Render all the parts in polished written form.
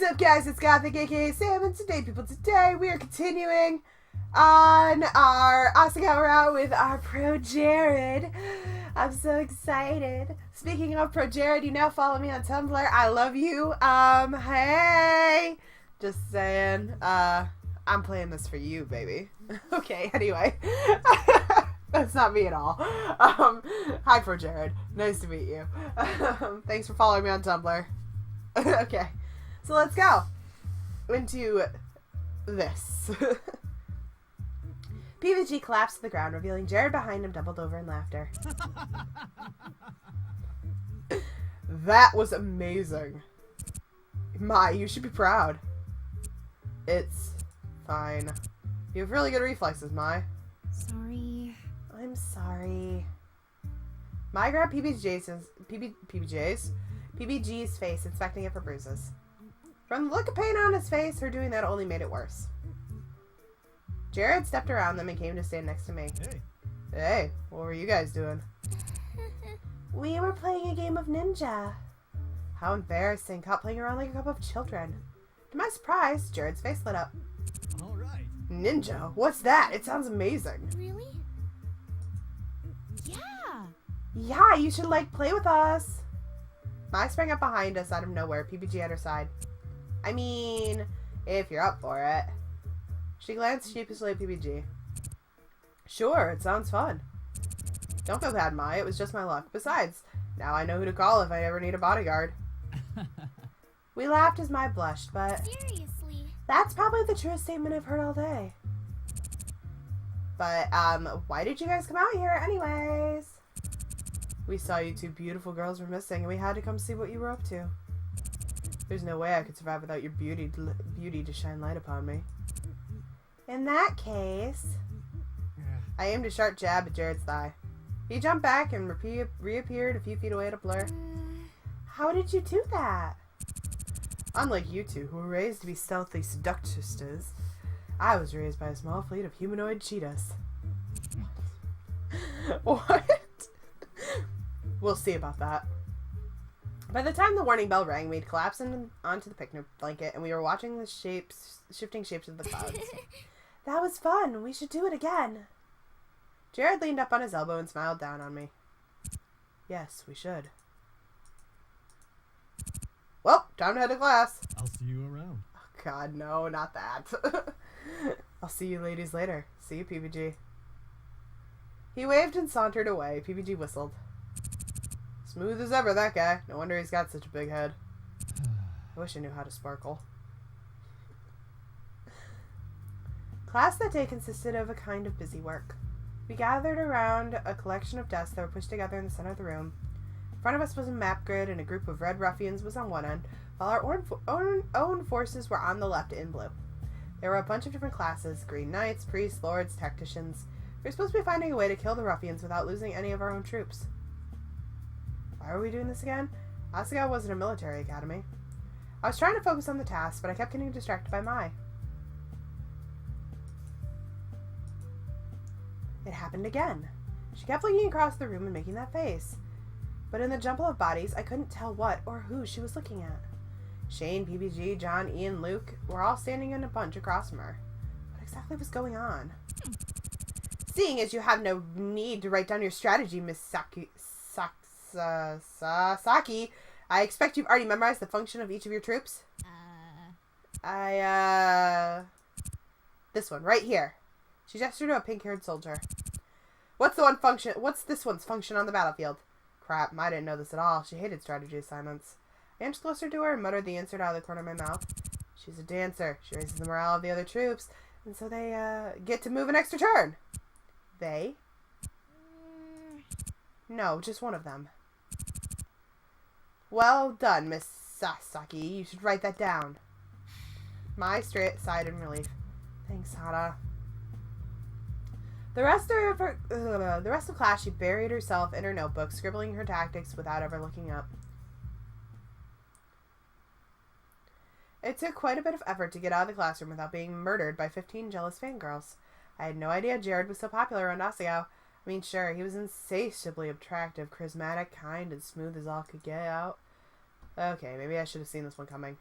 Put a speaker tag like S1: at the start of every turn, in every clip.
S1: up, guys? It's Gothic, aka Sam, and today we are continuing on our Asagao route with our Pro Jared. I'm so excited. Speaking of Pro Jared, you now follow me on Tumblr. I love you. Hey! Just saying, I'm playing this for you, baby. Okay, anyway. That's not me at all. Hi, Pro Jared. Nice to meet you. Thanks for following me on Tumblr. Okay, so let's go into this. PBG collapsed to the ground, revealing Jared behind him doubled over in laughter. That was amazing. My, you should be proud. It's fine. You have really good reflexes, Mai.
S2: Sorry.
S1: I'm sorry. Mai grabbed PBG's face, inspecting it for bruises. From the look of pain on his face, her doing that only made it worse. Jared stepped around them and came to stand next to me.
S3: Hey.
S1: Hey, what were you guys doing? We were playing a game of ninja. How embarrassing, caught playing around like a couple of children. To my surprise, Jared's face lit up.
S3: All right.
S1: Ninja? What's that? It sounds amazing.
S2: Really? Yeah.
S1: Yeah, you should, play with us. Mai sprang up behind us out of nowhere, PBG at her side. I mean, if you're up for it. She glanced sheepishly at PBG. Sure, it sounds fun. Don't feel bad, Mai. It was just my luck. Besides, now I know who to call if I ever need a bodyguard. We laughed as Mai blushed, but...
S2: Seriously?
S1: That's probably the truest statement I've heard all day. But, why did you guys come out here anyways? We saw you two beautiful girls were missing, and we had to come see what you were up to. There's no way I could survive without your beauty to shine light upon me. In that case... I aimed a sharp jab at Jared's thigh. He jumped back and reappeared a few feet away at a blur. How did you do that? Unlike you two, who were raised to be stealthy seductresses, I was raised by a small fleet of humanoid cheetahs. What? We'll see about that. By the time the warning bell rang, we'd collapsed onto the picnic blanket, and we were watching the shifting shapes of the clouds. That was fun. We should do it again. Jared leaned up on his elbow and smiled down on me. Yes, we should. Well, time to head to class.
S3: I'll see you around.
S1: Oh, God, no, not that. I'll see you ladies later. See you, PBG. He waved and sauntered away. PBG whistled. Smooth as ever, that guy. No wonder he's got such a big head. I wish I knew how to sparkle. Class that day consisted of a kind of busy work. We gathered around a collection of desks that were pushed together in the center of the room. In front of us was a map grid, and a group of red ruffians was on one end, while our own forces were on the left in blue. There were a bunch of different classes: green knights, priests, lords, tacticians. We were supposed to be finding a way to kill the ruffians without losing any of our own troops. Why were we doing this again? Asagao wasn't a military academy. I was trying to focus on the task, but I kept getting distracted by Mai. It happened again. She kept looking across the room and making that face. But in the jumble of bodies, I couldn't tell what or who she was looking at. Shane, PBG, John, Ian, Luke were all standing in a bunch across from her. What exactly was going on? Seeing as you have no need to write down your strategy, Miss Saki, I expect you've already memorized the function of each of your troops? This one, right here. She gestured to a pink-haired soldier. What's this one's function on the battlefield? Crap, I didn't know this at all. She hated strategy assignments. I inched closer to her and muttered the answer out of the corner of my mouth. She's a dancer. She raises the morale of the other troops, and so they, get to move an extra turn. They? No, just one of them. Well done, Miss Sasaki. You should write that down. Mai sighed in relief. Thanks, Hana. The rest of class, she buried herself in her notebook, scribbling her tactics without ever looking up. It took quite a bit of effort to get out of the classroom without being murdered by 15 jealous fangirls. I had no idea Jared was so popular around Asagao. I mean, sure, he was insatiably attractive, charismatic, kind, and smooth as all could get out. Okay, maybe I should have seen this one coming.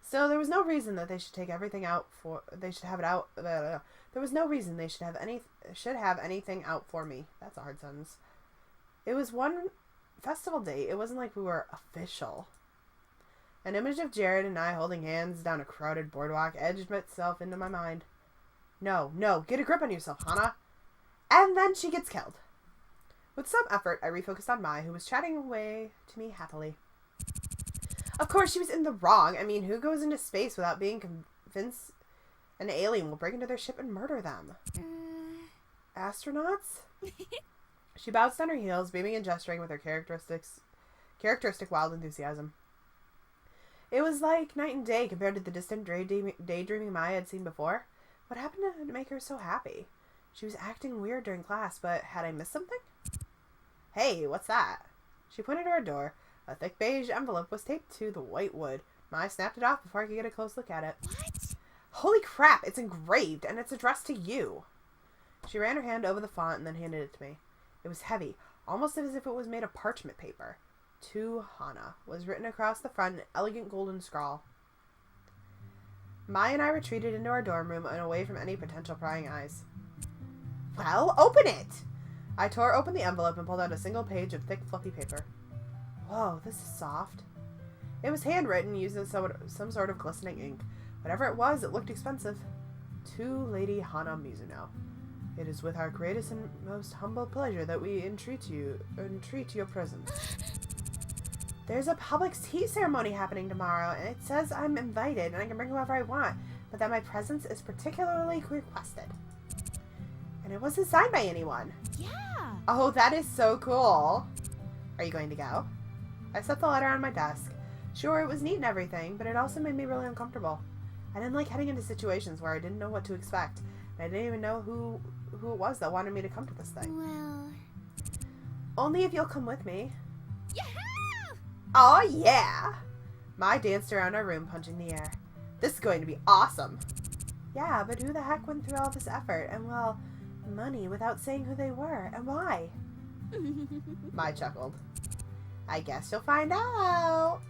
S1: So there was no reason that they should take everything out for. They should have it out. There was no reason they should have anything out for me. That's a hard sentence. It was one festival date. It wasn't like we were official. An image of Jared and I holding hands down a crowded boardwalk edged itself into my mind. No, get a grip on yourself, Hana. And then she gets killed. With some effort, I refocused on Mai, who was chatting away to me happily. Of course, she was in the wrong. I mean, who goes into space without being convinced an alien will break into their ship and murder them? Astronauts? She bounced on her heels, beaming and gesturing with her characteristic wild enthusiasm. It was like night and day compared to the distant daydreaming Mai had seen before. What happened to make her so happy? She was acting weird during class, but had I missed something? Hey, what's that? She pointed to her door. A thick beige envelope was taped to the white wood. Mai snapped it off before I could get a close look at it.
S2: What?
S1: Holy crap, it's engraved, and it's addressed to you. She ran her hand over the font and then handed it to me. It was heavy, almost as if it was made of parchment paper. To Hana was written across the front in elegant golden scrawl. Mai and I retreated into our dorm room and away from any potential prying eyes. Well, open it! I tore open the envelope and pulled out a single page of thick, fluffy paper. Whoa, this is soft. It was handwritten using some sort of glistening ink. Whatever it was, it looked expensive. To Lady Hana Mizuno. It is with our greatest and most humble pleasure that we entreat your presence. There's a public tea ceremony happening tomorrow, and it says I'm invited and I can bring whoever I want, but that my presence is particularly requested. And it wasn't signed by anyone.
S2: Yeah.
S1: Oh, that is so cool. Are you going to go? I set the letter on my desk. Sure, it was neat and everything, but it also made me really uncomfortable. I didn't like heading into situations where I didn't know what to expect, and I didn't even know who it was that wanted me to come to this thing.
S2: Well...
S1: Only if you'll come with me.
S2: Yeah!
S1: Oh, yeah! Mai danced around our room, punching the air. This is going to be awesome. Yeah, but who the heck went through all this effort and, well, money without saying who they were and why? Mai chuckled. I guess you'll find out.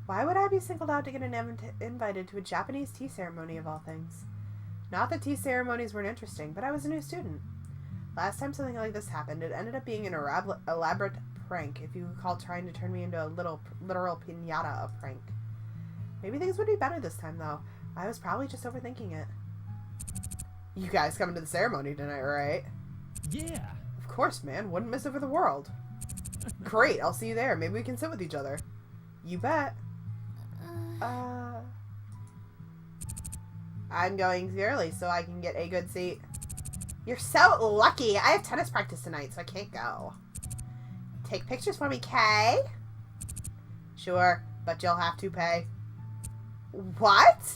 S1: Why would I be singled out to get invited to a Japanese tea ceremony of all things? Not that tea ceremonies weren't interesting, but I was a new student. Last time something like this happened, it ended up being an elaborate prank, if you recall trying to turn me into a literal piñata prank. Maybe things would be better this time, though. I was probably just overthinking it. You guys coming to the ceremony tonight, right?
S3: Yeah.
S1: Of course, man. Wouldn't miss it for the world. Great, I'll see you there. Maybe we can sit with each other. You bet. I'm going early so I can get a good seat. You're so lucky. I have tennis practice tonight, so I can't go. Take pictures for me, Kay? Sure, but you'll have to pay. What?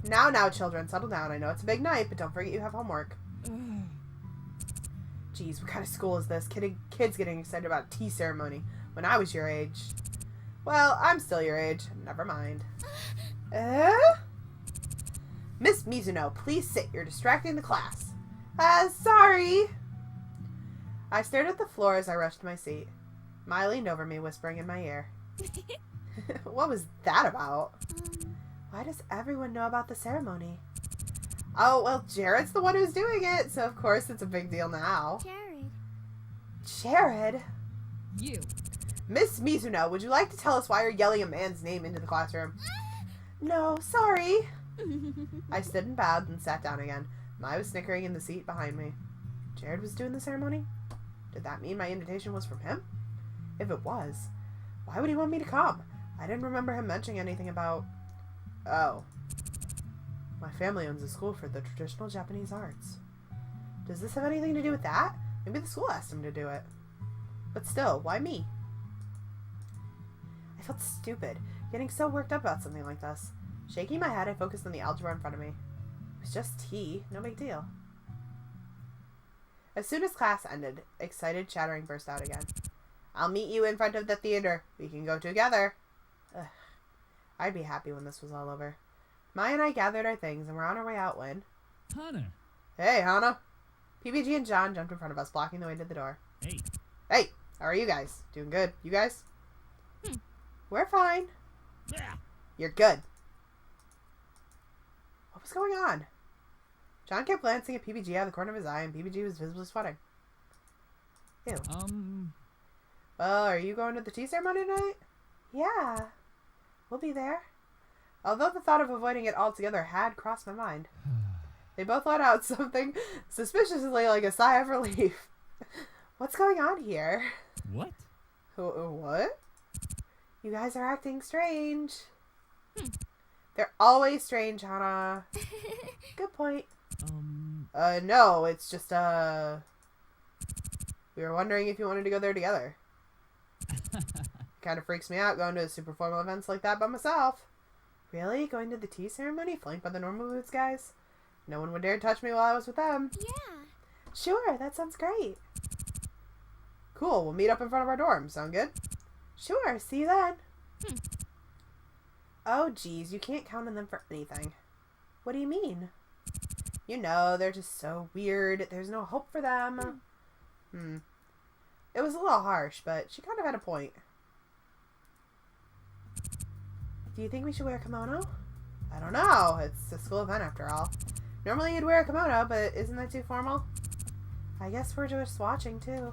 S1: Now, children, settle down. I know it's a big night, but don't forget you have homework. Geez, what kind of school is this? Kids getting excited about a tea ceremony when I was your age. Well, I'm still your age. Never mind. Miss Mizuno, please sit. You're distracting the class. Sorry. I stared at the floor as I rushed to my seat. Mai leaned over me, whispering in my ear. What was that about? Why does everyone know about the ceremony? Oh, well, Jared's the one who's doing it, so of course it's a big deal now. Jared?
S3: You.
S1: Miss Mizuno, would you like to tell us why you're yelling a man's name into the classroom? No, sorry. I stood and bowed and sat down again. Mai was snickering in the seat behind me. Jared was doing the ceremony? Did that mean my invitation was from him? If it was, why would he want me to come? I didn't remember him mentioning anything about... Oh. My family owns a school for the traditional Japanese arts. Does this have anything to do with that? Maybe the school asked him to do it. But still, why me? I felt stupid, getting so worked up about something like this. Shaking my head, I focused on the algebra in front of me. It was just tea, no big deal. As soon as class ended, excited chattering burst out again. I'll meet you in front of the theater. We can go together. Ugh. I'd be happy when this was all over. Mai and I gathered our things and were on our way out when...
S3: Hana.
S1: Hey, Hana. PBG and John jumped in front of us, blocking the way to the door.
S3: Hey.
S1: Hey, how are you guys? Doing good. You guys?
S2: Hmm.
S1: We're fine.
S3: Yeah.
S1: You're good. What was going on? John kept glancing at PBG out of the corner of his eye, and PBG was visibly sweating. Ew. Well, are you going to the tea ceremony tonight? Yeah. We'll be there. Although the thought of avoiding it altogether had crossed my mind. They both let out something suspiciously like a sigh of relief. What's going on here?
S3: What?
S1: What? You guys are acting strange. They're always strange, Hannah. Good point. No, it's just, we were wondering if you wanted to go there together. Kind of freaks me out going to super formal events like that by myself. Really? Going to the tea ceremony flanked by the normal boots guys? No one would dare touch me while I was with them.
S2: Yeah.
S1: Sure, that sounds great. Cool, we'll meet up in front of our dorm. Sound good? Sure, see you then. Oh, geez, you can't count on them for anything. What do you mean? You know, they're just so weird. There's no hope for them. It was a little harsh, but she kind of had a point. Do you think we should wear a kimono? I don't know. It's a school event after all. Normally you'd wear a kimono, but isn't that too formal? I guess we're just watching, too.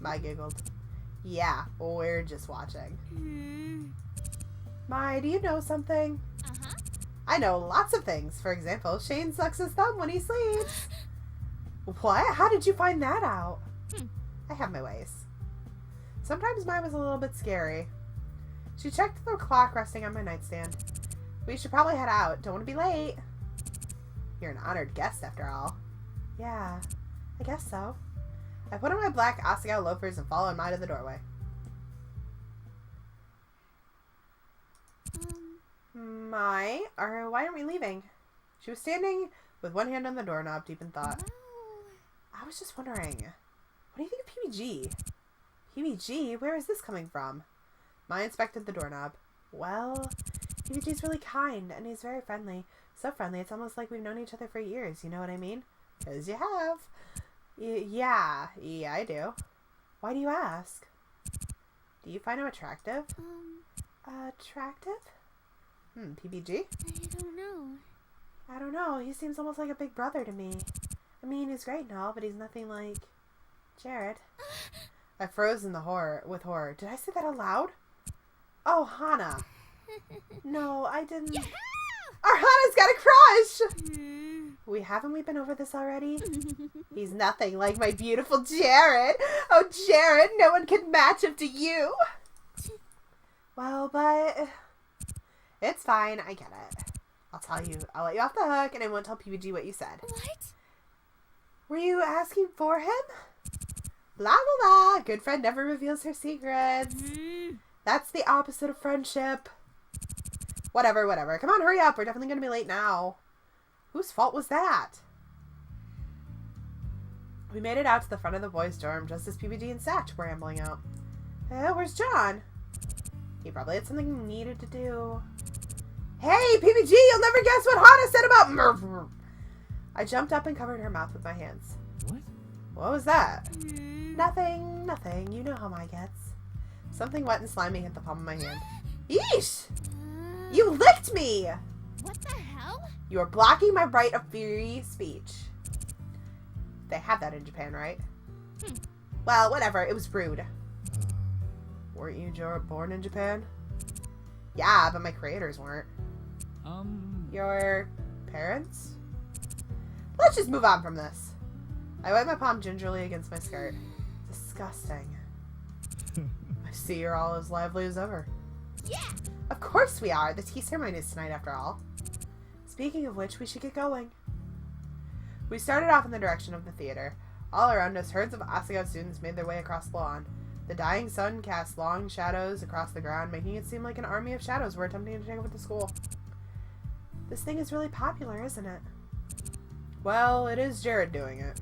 S1: Mai giggled. Yeah, we're just watching. Mai, do you know something?
S2: Uh-huh.
S1: I know lots of things. For example, Shane sucks his thumb when he sleeps. What? How did you find that out? I have my ways. Sometimes Mai was a little bit scary. She checked the clock resting on my nightstand. We should probably head out. Don't want to be late. You're an honored guest, after all. Yeah, I guess so. I put on my black Asagao loafers and followed Mai to the doorway. Mai, or why aren't we leaving? She was standing with one hand on the doorknob, deep in thought. I was just wondering, what do you think of PBG? PBG? Where is this coming from? Mai inspected the doorknob. Well, PBG's really kind, and he's very friendly. So friendly, it's almost like we've known each other for years, you know what I mean? 'Cause you have. Yeah, I do. Why do you ask? Do you find him attractive? Attractive? PBG?
S2: I don't know.
S1: I don't know, he seems almost like a big brother to me. I mean, he's great and all, but he's nothing like Jared. I froze with horror. Did I say that out loud? Oh, Hannah. No, I didn't.
S2: Yeah!
S1: Our Hannah's got a crush! Haven't we been over this already? He's nothing like my beautiful Jared. Oh, Jared, no one can match him to you. Well, but it's fine. I get it. I'll let you off the hook, and I won't tell PBG what you said.
S2: What?
S1: Were you asking for him? Blah, blah, blah. Good friend never reveals her secrets. That's the opposite of friendship. Whatever. Come on, hurry up. We're definitely going to be late now. Whose fault was that? We made it out to the front of the boys' dorm just as PBG and Satch were ambling out. Where's John? He probably had something he needed to do. Hey, PBG, you'll never guess what Hana said about murder. I jumped up and covered her mouth with my hands.
S3: What?
S1: What was that? Nothing. You know how Mai gets. Something wet and slimy hit the palm of my hand. Yeesh! You licked me!
S2: What the hell?
S1: You are blocking my right of free speech. They have that in Japan, right? Well, whatever. It was rude. Weren't you born in Japan? Yeah, but my creators weren't. Your parents? Let's just move on from this. I wiped my palm gingerly against my skirt. Disgusting. I see you're all as lively as ever.
S2: Yeah!
S1: Of course we are. The tea ceremony is tonight after all. Speaking of which, we should get going. We started off in the direction of the theater. All around us, herds of Asagao students made their way across the lawn. The dying sun cast long shadows across the ground, making it seem like an army of shadows were attempting to take over the school. This thing is really popular, isn't it? Well, it is Jared doing it.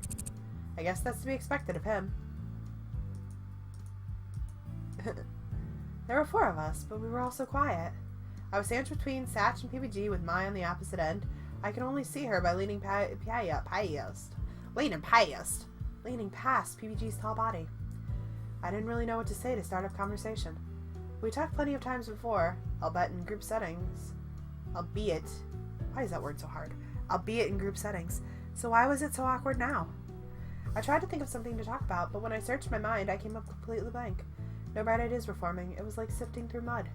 S1: I guess that's to be expected of him. There were 4 of us, but we were all so quiet. I was sandwiched between Satch and PBG with Mai on the opposite end. I could only see her by leaning past Leaning past. Leaning past PBG's tall body. I didn't really know what to say to start up conversation. We talked plenty of times before, albeit in group settings. Why is that word so hard? Albeit in group settings. So why was it so awkward now? I tried to think of something to talk about, but when I searched my mind, I came up completely blank. No bright ideas were forming. It was like sifting through mud.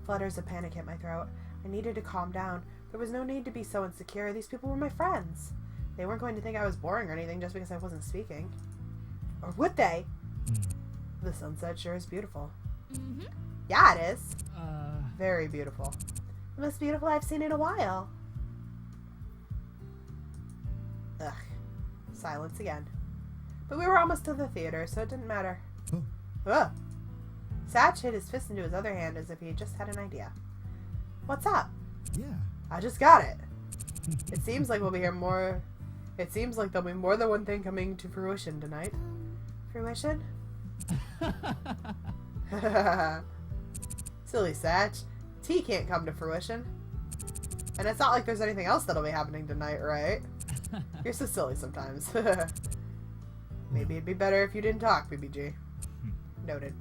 S1: Flutters of panic hit my throat. I needed to calm down. There was no need to be so insecure. These people were my friends. They weren't going to think I was boring or anything just because I wasn't speaking. Or would they? The sunset sure is beautiful.
S2: Mm-hmm.
S1: Yeah, it is. Very beautiful. The most beautiful I've seen in a while. Ugh. Silence again. But we were almost to the theater, so it didn't matter.
S4: Oh.
S1: Ugh. Satch hit his fist into his other hand as if he had just had an idea. What's up?
S4: Yeah.
S1: I just got it. It seems like there'll be more than one thing coming to fruition tonight. Fruition? Silly Satch. Tea can't come to fruition. And it's not like there's anything else that'll be happening tonight, right? You're so silly sometimes. Maybe it'd be better if you didn't talk, PBG. Noted.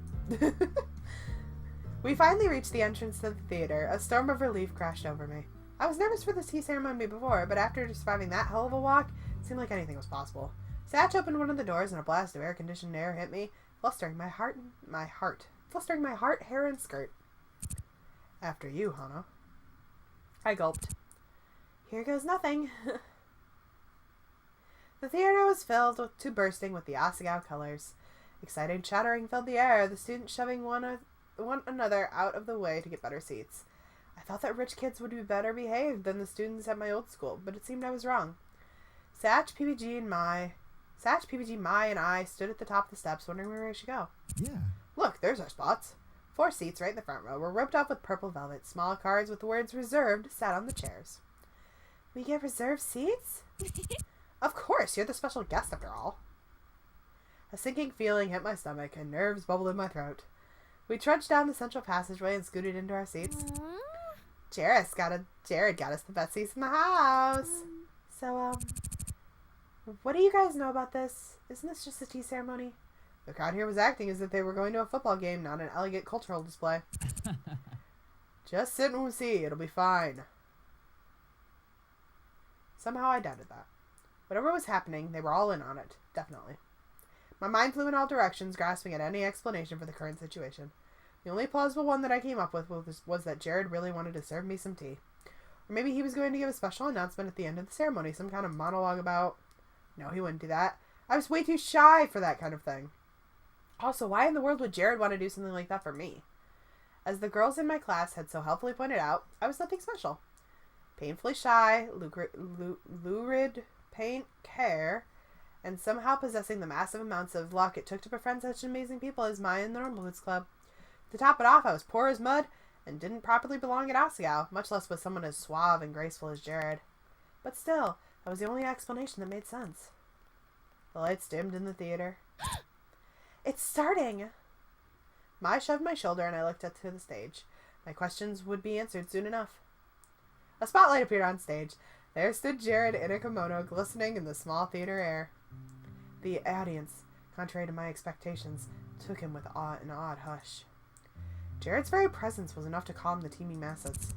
S1: We finally reached the entrance to the theater. A storm of relief crashed over me. I was nervous for the tea ceremony before, but after surviving that hell of a walk, it seemed like anything was possible. Satch opened one of the doors and a blast of air-conditioned air hit me, flustering my heart, hair, and skirt. After you, Hana. I gulped. Here goes nothing. The theater was filled to bursting with the Asagao colors. Excited chattering filled the air, the students shoving one another out of the way to get better seats. I thought that rich kids would be better behaved than the students at my old school, but it seemed I was wrong. Satch, PBG, Mai, and I stood at the top of the steps wondering where we should go.
S4: Yeah.
S1: Look, there's our spots. 4 seats right in the front row were roped off with purple velvet. Small cards with the words reserved sat on the chairs. We get reserved seats? Of course, you're the special guest after all. A sinking feeling hit my stomach and nerves bubbled in my throat. We trudged down the central passageway and scooted into our seats. Jared got us the best seats in the house. So, what do you guys know about this? Isn't this just a tea ceremony? The crowd here was acting as if they were going to a football game, not an elegant cultural display. Just sit and we'll see. It'll be fine. Somehow I doubted that. Whatever was happening, they were all in on it. Definitely. My mind flew in all directions, grasping at any explanation for the current situation. The only plausible one that I came up with was that Jared really wanted to serve me some tea. Or maybe he was going to give a special announcement at the end of the ceremony, some kind of monologue about... No, he wouldn't do that. I was way too shy for that kind of thing. Also, why in the world would Jared want to do something like that for me? As the girls in my class had so helpfully pointed out, I was nothing special. Painfully shy, lurid paint hair, and somehow possessing the massive amounts of luck it took to befriend such amazing people as Maya in the Normal Boots Club. To top it off, I was poor as mud and didn't properly belong at Asagao, much less with someone as suave and graceful as Jared. But still, that was the only explanation that made sense. The lights dimmed in the theater. It's starting! Mai shoved my shoulder and I looked up to the stage. My questions would be answered soon enough. A spotlight appeared on stage. There stood Jared in a kimono, glistening in the small theater air. The audience, contrary to my expectations, took him with an awed hush. Jared's very presence was enough to calm the teeming masses.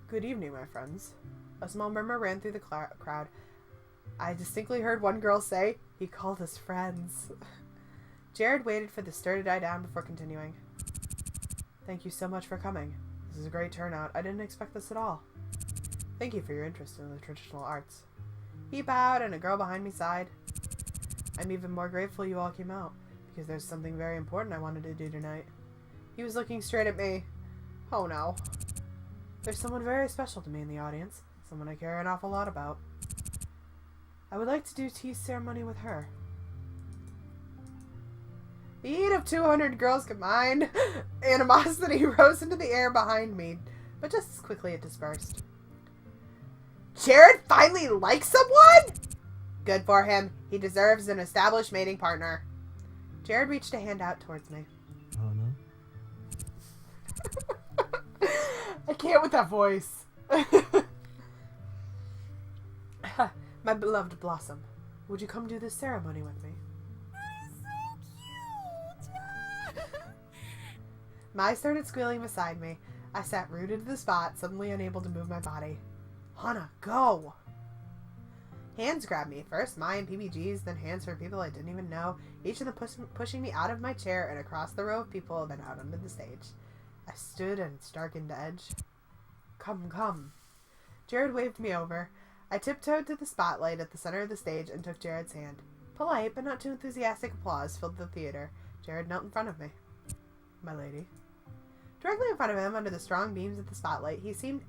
S1: Good evening, my friends. A small murmur ran through the crowd. I distinctly heard one girl say, he called us friends. Jared waited for the stir to die down before continuing. Thank you so much for coming. This is a great turnout. I didn't expect this at all. Thank you for your interest in the traditional arts. He bowed and a girl behind me sighed. I'm even more grateful you all came out, because there's something very important I wanted to do tonight. He was looking straight at me. Oh no. There's someone very special to me in the audience, someone I care an awful lot about. I would like to do tea ceremony with her. The heat of 200 girls combined. Animosity rose into the air behind me, but just as quickly it dispersed. Jared finally likes someone? Good for him. He deserves an established mating partner. Jared reached a hand out towards me.
S4: Oh, no?
S1: I can't with that voice. My beloved Blossom, Would you come do this ceremony with me?
S2: So cute!
S1: Mai started squealing beside me. I sat rooted to the spot, suddenly unable to move my body. Hana, go! Hands grabbed me. First Mai and PBG's, then hands for people I didn't even know, each of them pushing me out of my chair and across the row of people, then out onto the stage. I stood and darkened edge. Come, come. Jared waved me over. I tiptoed to the spotlight at the center of the stage and took Jared's hand. Polite, but not too enthusiastic applause filled the theater. Jared knelt in front of me. My lady. Directly in front of him, under the strong beams of the spotlight, he seemed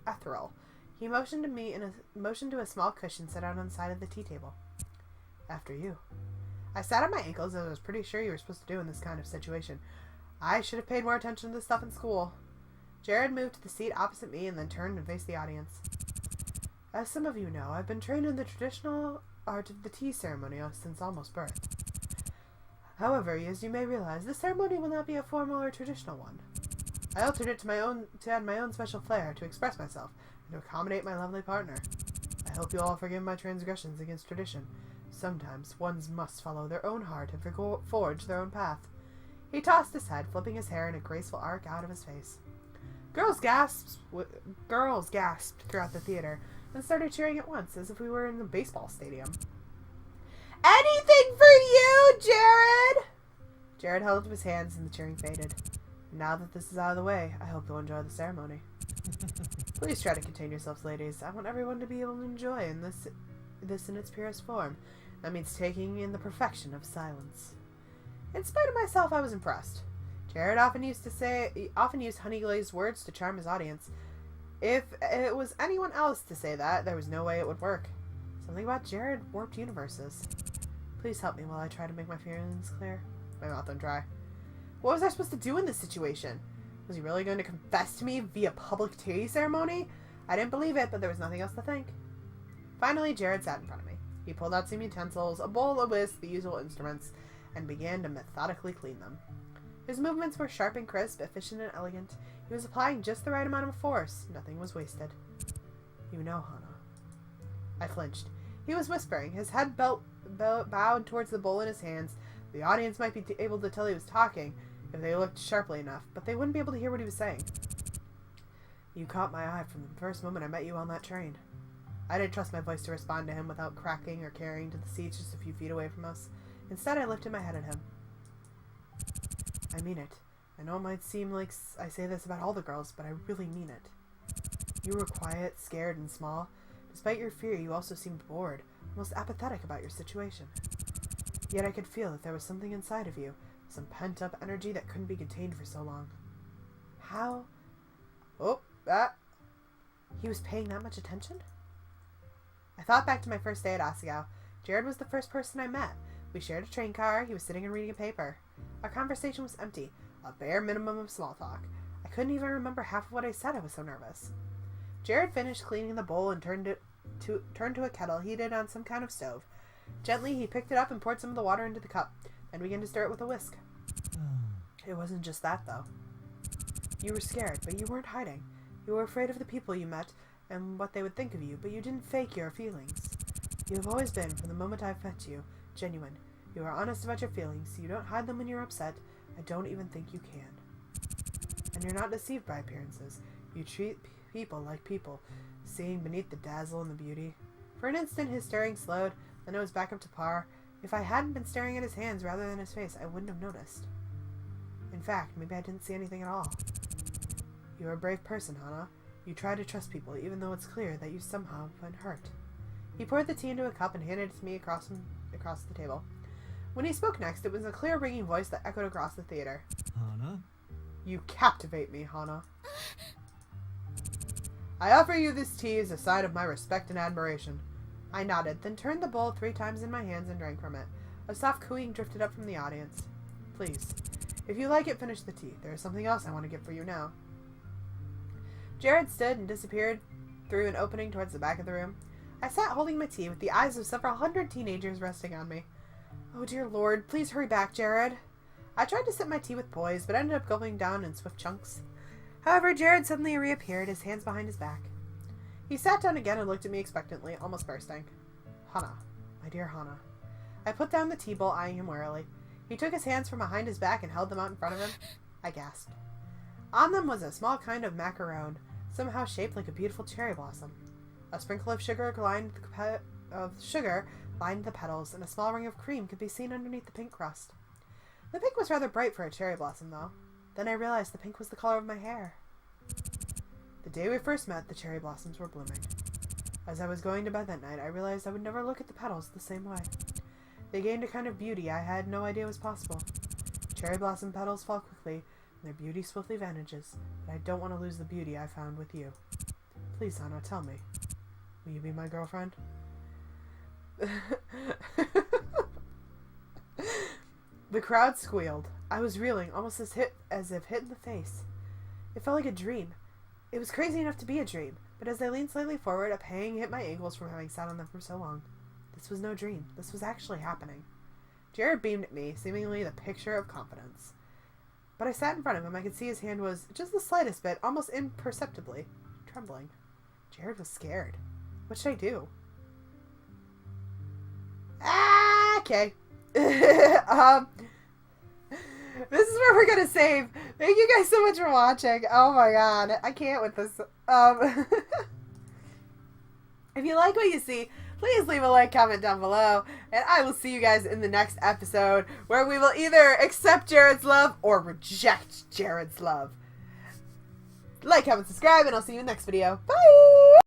S1: ethereal. He motioned to a small cushion set out on the side of the tea table. After you. I sat on my ankles, as I was pretty sure you were supposed to do in this kind of situation. I should have paid more attention to this stuff in school. Jared moved to the seat opposite me and then turned and faced the audience. As some of you know, I've been trained in the traditional art of the tea ceremony since almost birth. However, as you may realize, this ceremony will not be a formal or traditional one. I altered it to add my own special flair, to express myself, and to accommodate my lovely partner. I hope you all forgive my transgressions against tradition. Sometimes ones must follow their own heart and forge their own path. He tossed his head, flipping his hair in a graceful arc out of his face. Girls gasped throughout the theater, and started cheering at once, as if we were in a baseball stadium. Anything for you, Jared! Jared held up his hands and the cheering faded. Now that this is out of the way, I hope you'll enjoy the ceremony. Please try to contain yourselves, ladies. I want everyone to be able to enjoy this in its purest form. That means taking in the perfection of silence. In spite of myself, I was impressed. Jared often used honey-glazed words to charm his audience. If it was anyone else to say that, there was no way it would work. Something about Jared warped universes. Please help me while I try to make my feelings clear. My mouth went dry. What was I supposed to do in this situation? Was he really going to confess to me via public tea ceremony? I didn't believe it, but there was nothing else to think. Finally, Jared sat in front of me. He pulled out some utensils, a bowl, a whisk, the usual instruments, and began to methodically clean them. His movements were sharp and crisp, efficient and elegant. He was applying just the right amount of force. Nothing was wasted. You know, Hana. I flinched. He was whispering, his head bowed towards the bowl in his hands. The audience might be able to tell he was talking if they looked sharply enough, but they wouldn't be able to hear what he was saying. You caught my eye from the first moment I met you on that train. I didn't trust my voice to respond to him without cracking or carrying to the seats just a few feet away from us. Instead, I lifted my head at him. I mean it. I know it might seem like I say this about all the girls, but I really mean it. You were quiet, scared, and small. Despite your fear, you also seemed bored, almost apathetic about your situation. Yet I could feel that there was something inside of you, some pent-up energy that couldn't be contained for so long. How? He was paying that much attention? I thought back to my first day at Asagao. Jared was the first person I met. We shared a train car. He was sitting and reading a paper. Our conversation was empty, a bare minimum of small talk. I couldn't even remember half of what I said. I was so nervous. Jared finished cleaning the bowl and turned to a kettle heated on some kind of stove. Gently, he picked it up and poured some of the water into the cup, then began to stir it with a whisk. It wasn't just that, though. You were scared, but you weren't hiding. You were afraid of the people you met and what they would think of you, but you didn't fake your feelings. You have always been, from the moment I've met you, genuine. You are honest about your feelings. You don't hide them when you're upset. I don't even think you can. And you're not deceived by appearances. You treat people like people, seeing beneath the dazzle and the beauty. For an instant, his stirring slowed, then it was back up to par. If I hadn't been staring at his hands rather than his face, I wouldn't have noticed. In fact, maybe I didn't see anything at all. You're a brave person, Hana. You try to trust people, even though it's clear that you somehow have been hurt. He poured the tea into a cup and handed it to me across the table. When he spoke next, it was a clear, ringing voice that echoed across the theater.
S3: Hana?
S1: You captivate me, Hana. I offer you this tea as a sign of my respect and admiration. I nodded, then turned the bowl 3 times in my hands and drank from it. A soft cooing drifted up from the audience. Please, if you like it, finish the tea. There is something else I want to get for you now. Jared stood and disappeared through an opening towards the back of the room. I sat holding my tea with the eyes of several hundred teenagers resting on me. Oh dear Lord, please hurry back, Jared. I tried to sip my tea with poise, but ended up gulping down in swift chunks. However, Jared suddenly reappeared, his hands behind his back. He sat down again and looked at me expectantly, almost bursting. Hana, My dear Hana. I put down the tea bowl, eyeing him warily. He took his hands from behind his back and held them out in front of him. I gasped. On them was a small kind of macaron, somehow shaped like a beautiful cherry blossom. A sprinkle of sugar lined the petals, and a small ring of cream could be seen underneath the pink crust. The pink was rather bright for a cherry blossom, though. Then I realized the pink was the color of my hair. The day we first met, the cherry blossoms were blooming. As I was going to bed that night, I realized I would never look at the petals the same way. They gained a kind of beauty I had no idea was possible. Cherry blossom petals fall quickly, and their beauty swiftly vanishes, but I don't want to lose the beauty I found with you. Please, Hana, tell me. Will you be my girlfriend? The crowd squealed. I was reeling, almost as if hit in the face. It felt like a dream. It was crazy enough to be a dream, but as I leaned slightly forward, a pang hit my ankles from having sat on them for so long. This was no dream. This was actually happening. Jared beamed at me, seemingly the picture of confidence. But I sat in front of him. I could see his hand was, just the slightest bit, almost imperceptibly, trembling. Jared was scared. What should I do? Okay. This is where we're gonna save. Thank you guys so much for watching. Oh my god. I can't with this. If you like what you see, please leave a like, comment down below, and I will see you guys in the next episode where we will either accept Jared's love or reject Jared's love. Like, comment, subscribe, and I'll see you in the next video. Bye!